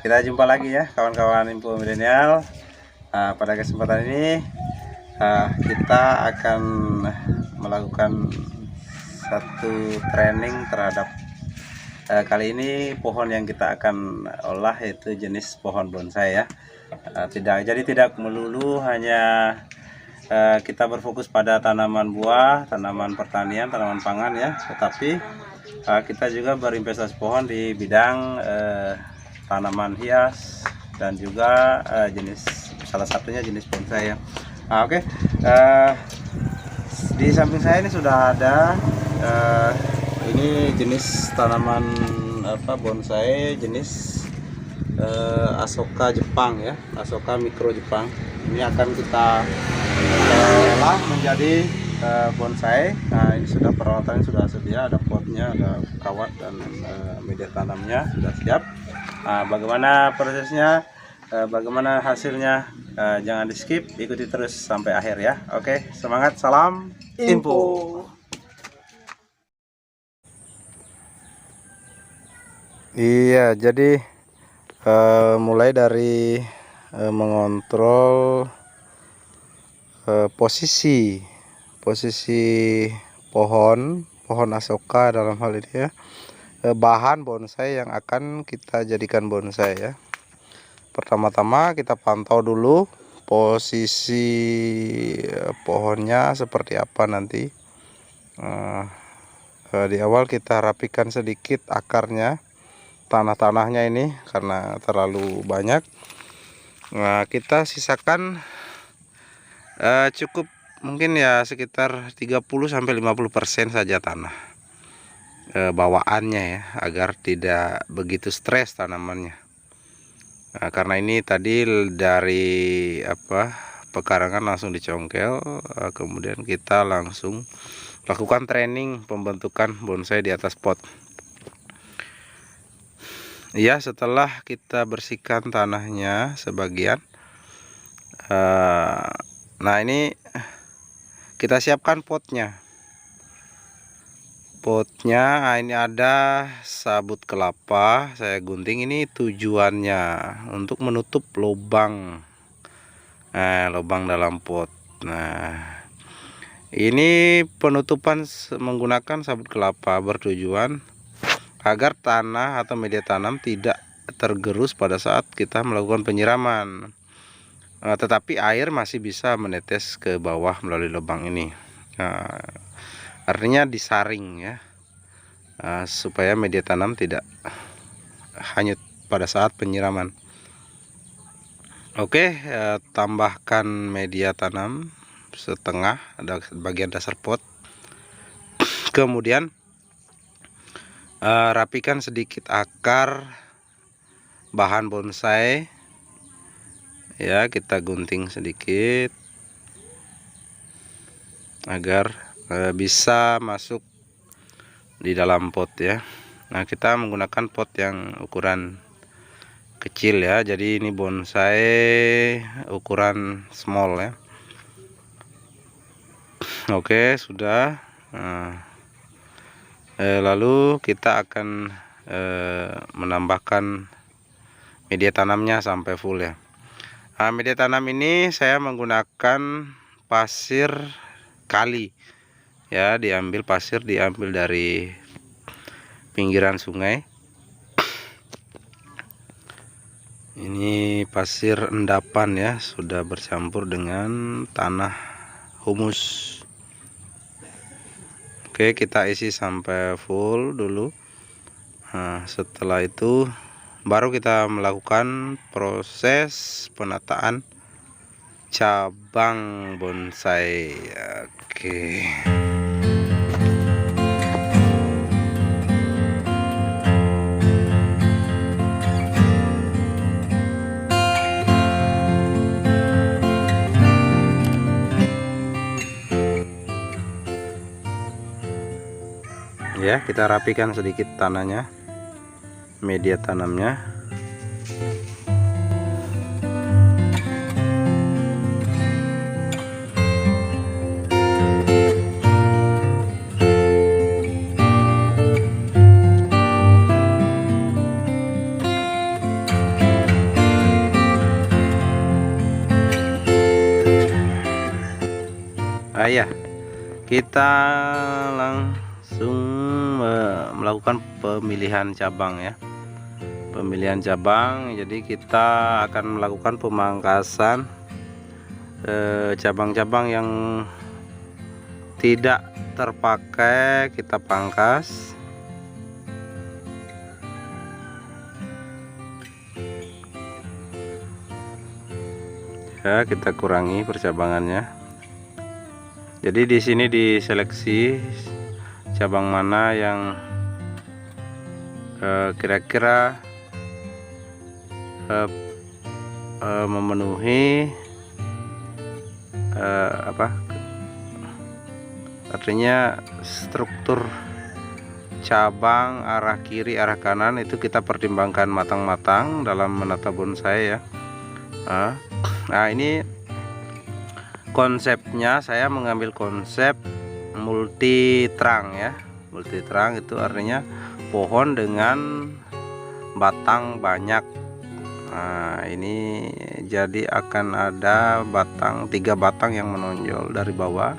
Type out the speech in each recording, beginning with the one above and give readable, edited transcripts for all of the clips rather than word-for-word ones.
Kita jumpa lagi ya kawan-kawan Info Milenial. Pada kesempatan ini kita akan melakukan satu training terhadap kali ini pohon yang kita akan olah yaitu jenis pohon bonsai ya. Tidak melulu hanya kita berfokus pada tanaman buah, tanaman pertanian, tanaman pangan ya, tetapi kita juga berinvestasi pohon di bidang tanaman hias dan juga salah satunya jenis bonsai ya. Oke. Di samping saya ini sudah ada ini jenis tanaman bonsai jenis Asoka Jepang ya, Asoka mikro Jepang. Ini akan kita olah menjadi bonsai. Nah, ini sudah peralatannya sudah sedia, ada potnya, ada kawat dan media tanamnya sudah siap. Bagaimana prosesnya, bagaimana hasilnya, jangan di skip, ikuti terus sampai akhir ya. Oke, semangat, salam info. Iya, jadi mulai dari mengontrol posisi pohon Asoka dalam hal ini ya, bahan bonsai yang akan kita jadikan bonsai ya. Pertama-tama kita pantau dulu posisi pohonnya seperti apa nanti. Di awal kita rapikan sedikit akarnya, tanah-tanahnya ini karena terlalu banyak. Nah, kita sisakan cukup mungkin ya sekitar 30-50% saja tanah bawaannya ya, agar tidak begitu stres tanamannya. Nah, karena ini tadi dari pekarangan langsung dicongkel, kemudian kita langsung lakukan training pembentukan bonsai di atas pot. Ya, setelah kita bersihkan tanahnya sebagian, nah ini kita siapkan potnya. Ini ada sabut kelapa saya gunting. Ini tujuannya untuk menutup lubang, lubang dalam pot. Nah, ini penutupan menggunakan sabut kelapa bertujuan agar tanah atau media tanam tidak tergerus pada saat kita melakukan penyiraman. Tetapi air masih bisa menetes ke bawah melalui lubang ini. Artinya disaring ya, supaya media tanam tidak hanyut pada saat penyiraman. Oke, tambahkan media tanam setengah ada bagian dasar pot. Kemudian rapikan sedikit akar bahan bonsai ya, kita gunting sedikit agar bisa masuk di dalam pot ya. Nah, kita menggunakan pot yang ukuran kecil ya, jadi ini bonsai ukuran small ya. Oke, sudah. Lalu kita akan menambahkan media tanamnya sampai full ya. Media tanam ini saya menggunakan pasir kali ya, pasir diambil dari pinggiran sungai. Ini pasir endapan ya, sudah bercampur dengan tanah humus. Oke, kita isi sampai full dulu. Nah, setelah itu baru kita melakukan proses penataan cabang bonsai. Oke. Ya, kita rapikan sedikit tanahnya, media tanamnya. Ya, kita langsung melakukan pemilihan cabang ya. Pemilihan cabang, jadi kita akan melakukan pemangkasan cabang-cabang yang tidak terpakai, kita pangkas. Ya, kita kurangi percabangannya. Jadi di sini diseleksi cabang mana yang kira-kira memenuhi artinya struktur cabang arah kiri arah kanan itu kita pertimbangkan matang-matang dalam menata bonsai ya. Nah, ini konsepnya saya mengambil konsep multi trunk ya. Multi trunk itu artinya pohon dengan batang banyak. Nah, ini jadi akan ada batang, 3 batang yang menonjol dari bawah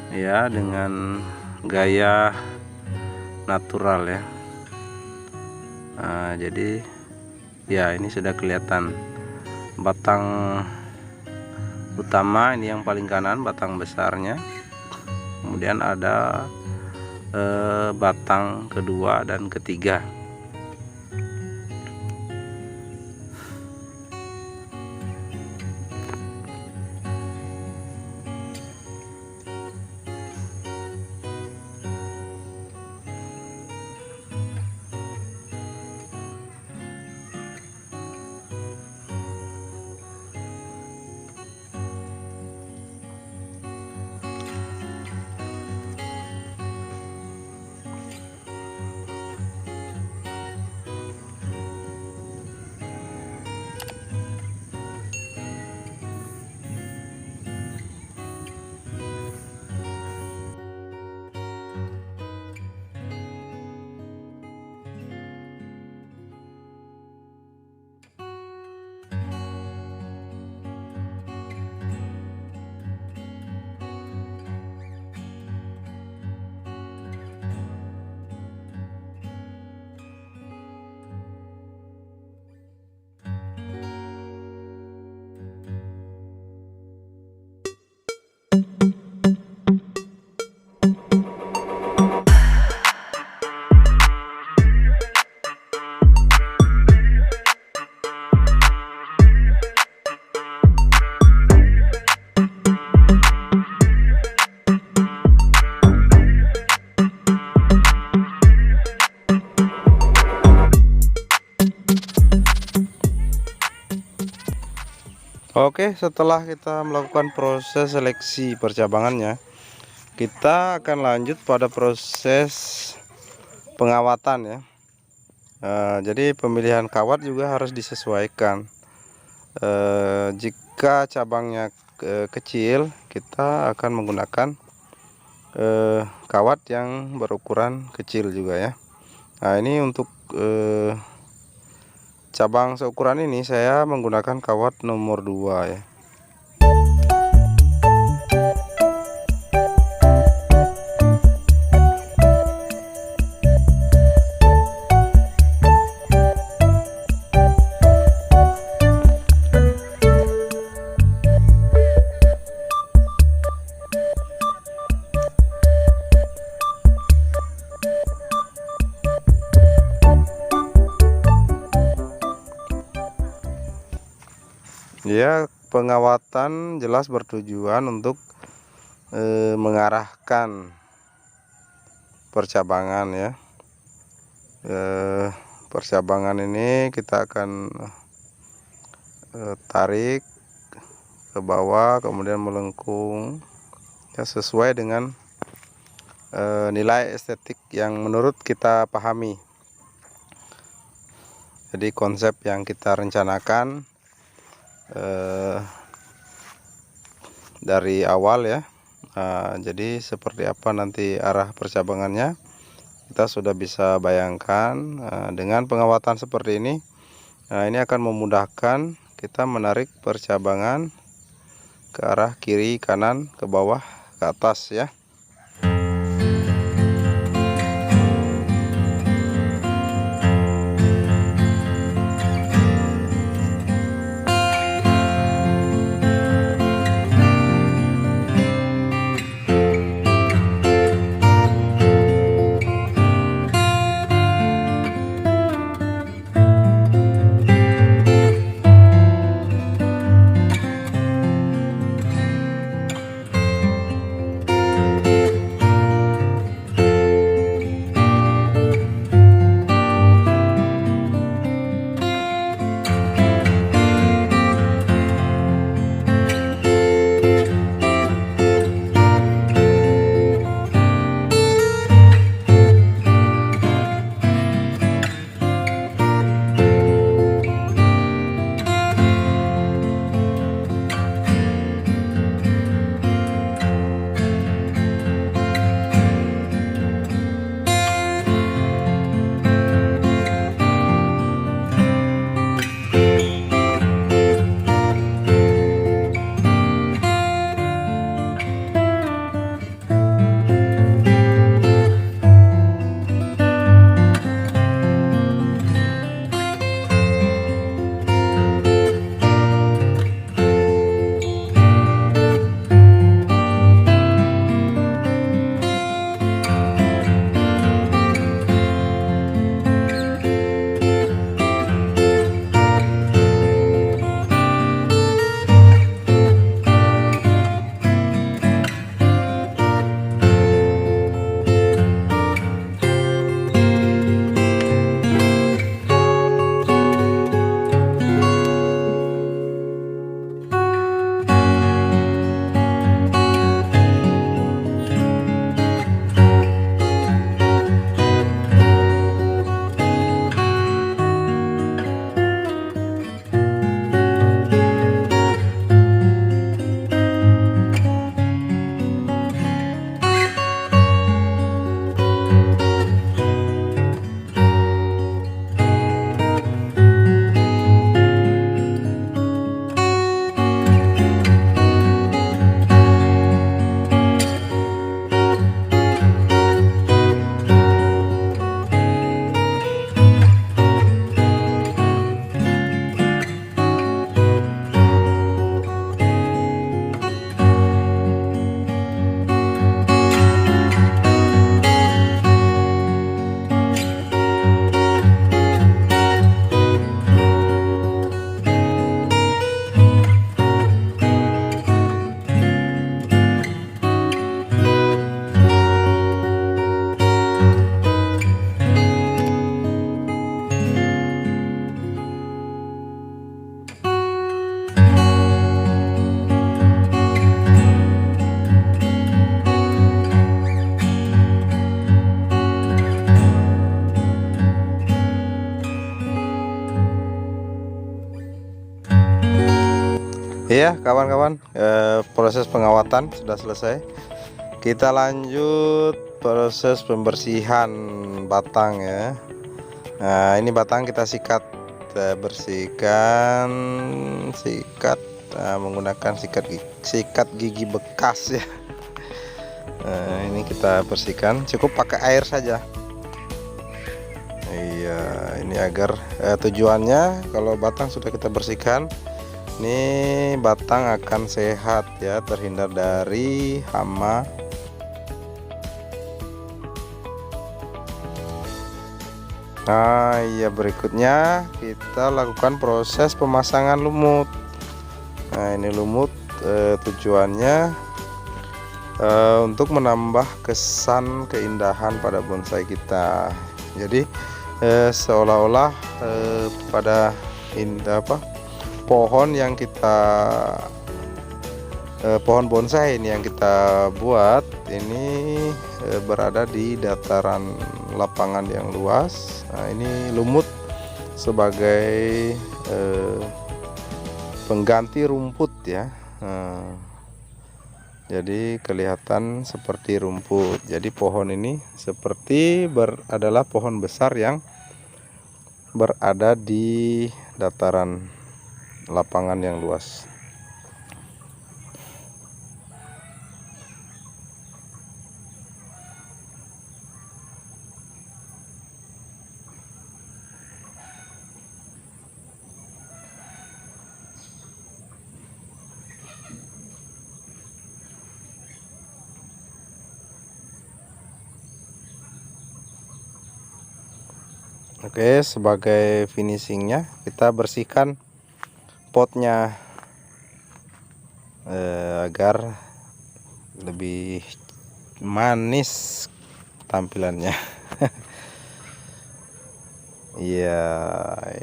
ya, dengan gaya natural ya. Nah, jadi ya ini sudah kelihatan batang utama, ini yang paling kanan batang besarnya, kemudian ada batang kedua dan ketiga. Oke, setelah kita melakukan proses seleksi percabangannya, kita akan lanjut pada proses pengawatan ya. Jadi pemilihan kawat juga harus disesuaikan. Jika cabangnya kecil, kita akan menggunakan kawat yang berukuran kecil juga ya. Nah, ini untuk cabang seukuran ini saya menggunakan kawat nomor 2 ya. Ya, pengawatan jelas bertujuan untuk mengarahkan percabangan ya. Percabangan ini kita akan tarik ke bawah, kemudian melengkung ya, sesuai dengan nilai estetik yang menurut kita pahami. Jadi konsep yang kita rencanakan dari awal ya. Jadi seperti apa nanti arah percabangannya kita sudah bisa bayangkan. Dengan pengawatan seperti ini, ini akan memudahkan kita menarik percabangan ke arah kiri, kanan, ke bawah, ke atas ya. Iya kawan-kawan, proses pengawatan sudah selesai. Kita lanjut proses pembersihan batang ya. Nah ini batang kita sikat, bersihkan, sikat menggunakan sikat gigi bekas ya. Nah, ini kita bersihkan, cukup pakai air saja. Iya, ini agar tujuannya kalau batang sudah kita bersihkan, ini batang akan sehat ya, terhindar dari hama. Nah iya, berikutnya kita lakukan proses pemasangan lumut. Nah ini lumut tujuannya untuk menambah kesan keindahan pada bonsai kita. Jadi seolah-olah pada pohon yang kita pohon bonsai ini yang kita buat ini berada di dataran lapangan yang luas. Nah ini lumut sebagai pengganti rumput ya. Jadi kelihatan seperti rumput. Jadi pohon ini seperti adalah pohon besar yang berada di dataran lapangan yang luas. Oke, sebagai finishingnya kita bersihkan potnya agar lebih manis tampilannya. Iya,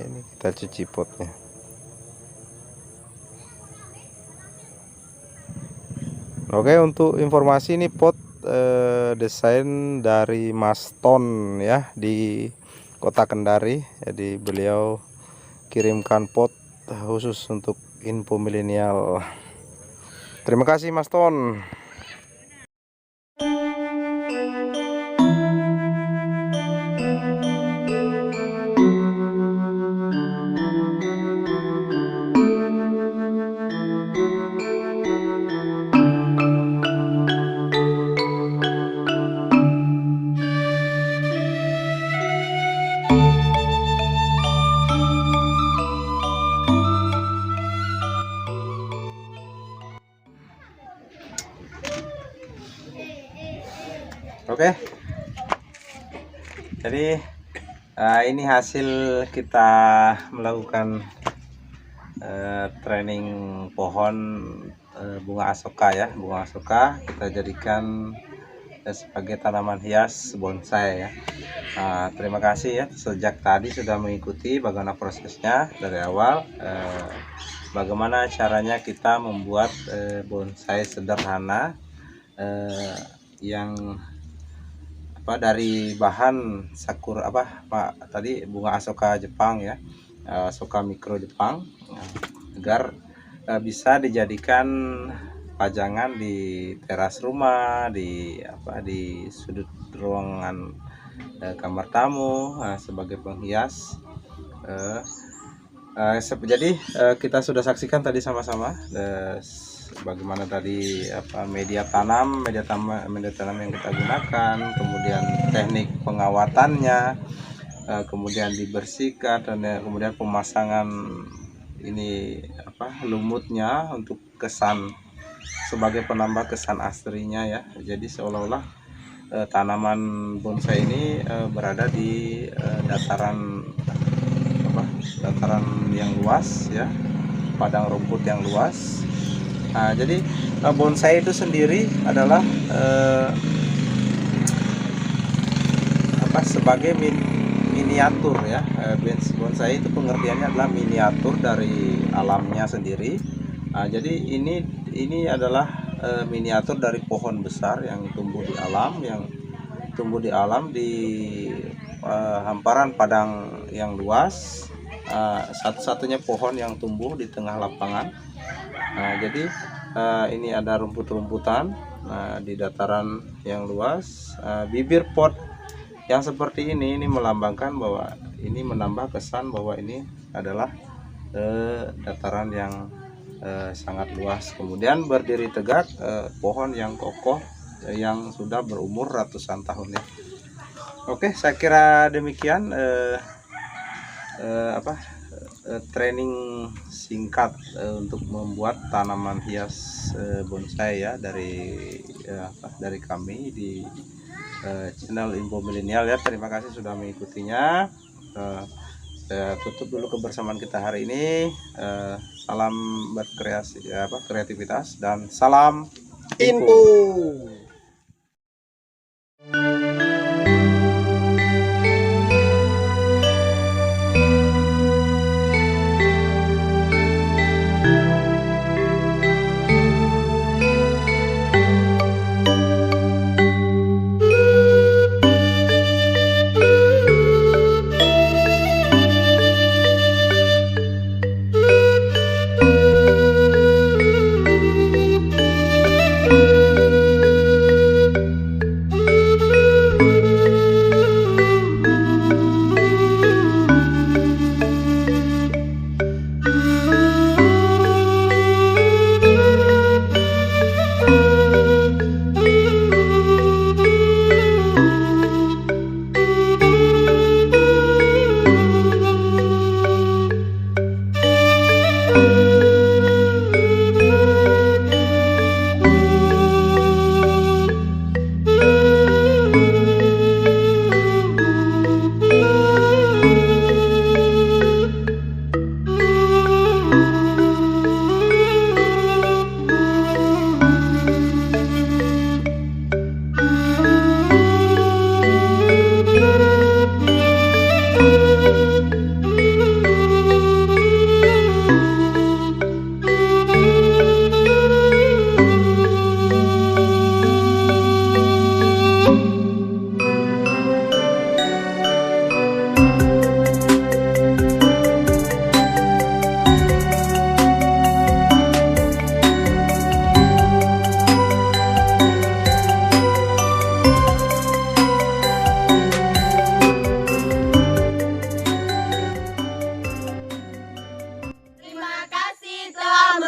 ini kita cuci potnya. Oke, untuk informasi ini pot desain dari Mas Ton ya di Kota Kendari. Jadi beliau kirimkan pot khusus untuk info milenial. Terima kasih Mas Ton. Oke, jadi ini hasil kita melakukan training pohon bunga asoka ya. Bunga asoka kita jadikan sebagai tanaman hias bonsai ya. Terima kasih ya, sejak tadi sudah mengikuti bagaimana prosesnya dari awal, bagaimana caranya kita membuat bonsai sederhana yang dari bahan sakura Pak tadi bunga asoka Jepang ya, asoka mikro Jepang, agar bisa dijadikan pajangan di teras rumah, di sudut ruangan kamar tamu sebagai penghias. Jadi kita sudah saksikan tadi sama-sama bagaimana tadi media tanam yang kita gunakan, kemudian teknik pengawatannya, kemudian dibersihkan, dan kemudian pemasangan ini lumutnya untuk kesan sebagai penambah kesan aslinya ya. Jadi seolah-olah tanaman bonsai ini berada di dataran yang luas ya, padang rumput yang luas. Jadi bonsai itu sendiri adalah sebagai miniatur ya. Bonsai itu pengertiannya adalah miniatur dari alamnya sendiri. Jadi ini adalah miniatur dari pohon besar yang tumbuh di alam di hamparan padang yang luas. Satu-satunya pohon yang tumbuh di tengah lapangan. Jadi ini ada rumput-rumputan di dataran yang luas. Bibir pot yang seperti ini melambangkan bahwa ini menambah kesan bahwa ini adalah dataran yang sangat luas. Kemudian berdiri tegak pohon yang kokoh yang sudah berumur ratusan tahun ya. Oke, saya kira demikian training singkat untuk membuat tanaman hias bonsai ya dari kami di channel Info Milenial ya. Terima kasih sudah mengikutinya. Saya tutup dulu kebersamaan kita hari ini. Salam berkreasi kreativitas dan salam info.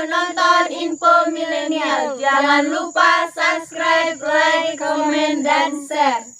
menonton Info Milenial. Jangan lupa subscribe, like, komen, dan share.